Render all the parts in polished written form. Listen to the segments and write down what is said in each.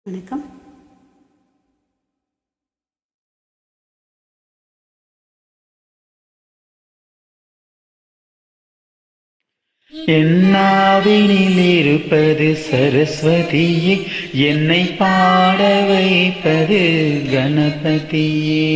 வணக்கம். என்னாவினில் இருப்பது சரஸ்வதியே, என்னை பாட வைப்பது கணபதியே.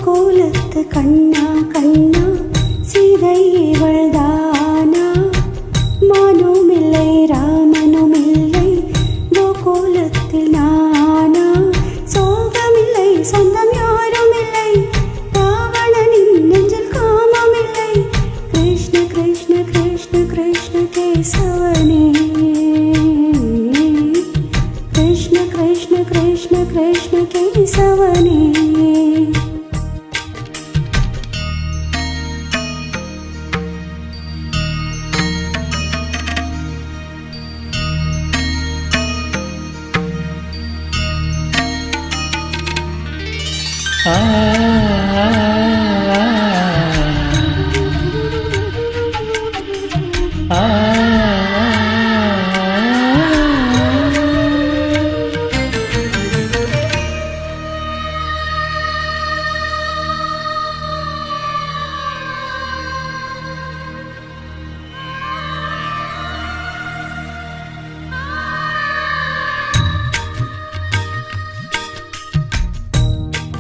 கோலத்து கண்ணா கண்ணா சீதை இவள்தானா? மானும் இல்லை ராமனும் இல்லை கோலத்தில் நானா? சோகமில்லை சொந்தம் யாரும் இல்லை, ராவணனின் நெஞ்சில் காமம் இல்லை. கிருஷ்ண கிருஷ்ண கிருஷ்ண கிருஷ்ண கேசவனே, கிருஷ்ண கிருஷ்ண கிருஷ்ண கிருஷ்ண கேசவனே.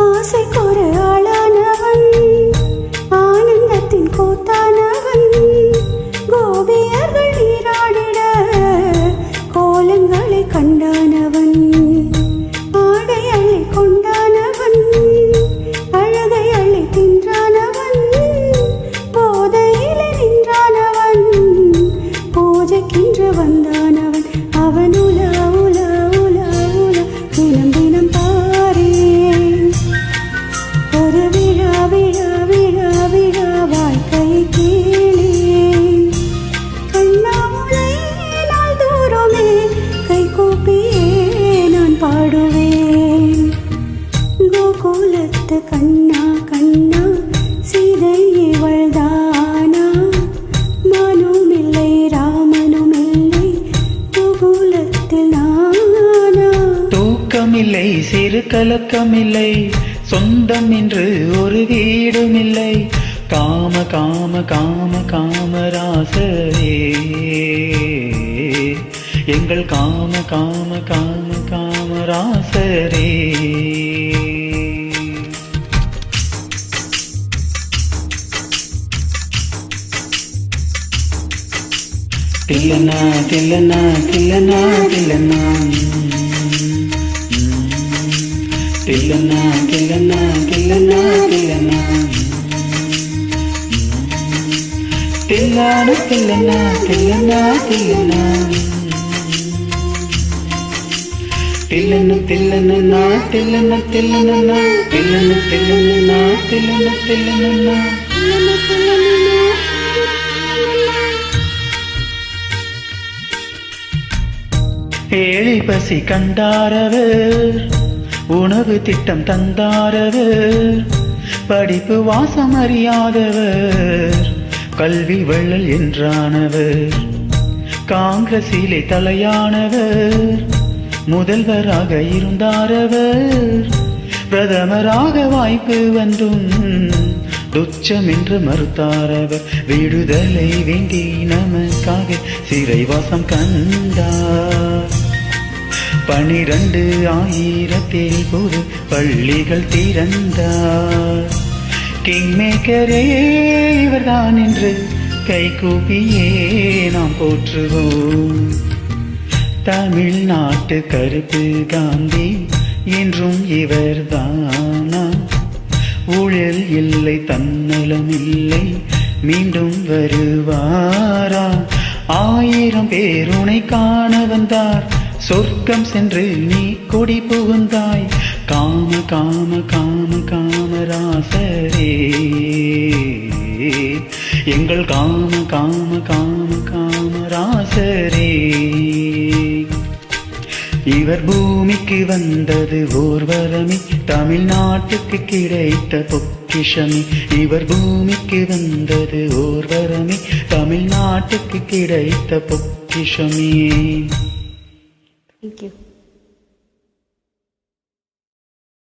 ஆசைக்கொரு ஆளானவன், ஆனந்தத்தின் கூத்தானவன், கோபியர்கள் நீராடிட கோலங்களை கண்டானவன். ஆடை அள்ளி கொண்டானவன், அழகை அள்ளி தின்றானவன், போதையிலே நின்றானவன், பூஜைக்கின்று வந்தானவன். அவன் உலா உலா உலா உலா தினம் தினம் பாரே, ஒரு விழா விழா விழா விழா வாழ்க்கை கேளே. கண்ணாமுலை நாள் தூரமே கை கூப்பியே நான் பாடுவேன். கோகுலத்து கண்ணா கண்ணா சீதை இவள்தானா? மானும் இல்லை ராமனும் இல்லை கோகுலத்தில் நானா? தூக்கமில்லை சிறு கலக்கமில்லை, சொந்தம் என்று ஒரு வீடுமில்லை. காம காம காம காமராசரே, எங்கள் காம காம காம காமராசரே. தில்லனா தில்லனா தில்லனா தில்லனா தில்லனா தில்லனா தில்லனா தில்லனா தில்லான தில்லனா தில்லனா தில்லனா தில்லன தில்லனா தில்லன தில்லனா தில்லன தில்லனா தில்லன தில்லனா. ஏழை பசி கண்டாரவர், உணவு திட்டம் தந்தாரவர், படிப்பு வாசம் அறியாதவர், கல்வி வள்ளல் என்றானவர், காங்கிரசிலே தலையானவர், முதல்வராக இருந்தாரவர், பிரதமராக வாய்ப்பு வந்தும் துச்சம் என்று மறுத்தாரவர். விடுதலை வேண்டி நமக்காக சிறைவாசம் கண்டார். 12,000 புது பள்ளிகள் திறந்தார். கிங்மேக்கரே இவர்தான் என்று கை கூப்பியே நாம் போற்றுவோம். தமிழ்நாட்டு கருப்பு காந்தி என்றும் இவர்தானா? ஊழல் இல்லை தன்னலம் இல்லை, மீண்டும் வருவாரா? 1000 பேருனை காண வந்தார், சொர்க்கம் சென்று நீ கொடி புகுந்தாய். காம காம காம காமராசரே, எங்கள் காம காம காம காமராசரே. இவர் பூமிக்கு வந்தது ஓர் வரமே, தமிழ்நாட்டுக்கு கிடைத்த பொக்கிஷமே. இவர் பூமிக்கு வந்தது ஓர் வரமே, தமிழ்நாட்டுக்கு கிடைத்த பொக்கிஷமே. Thank you.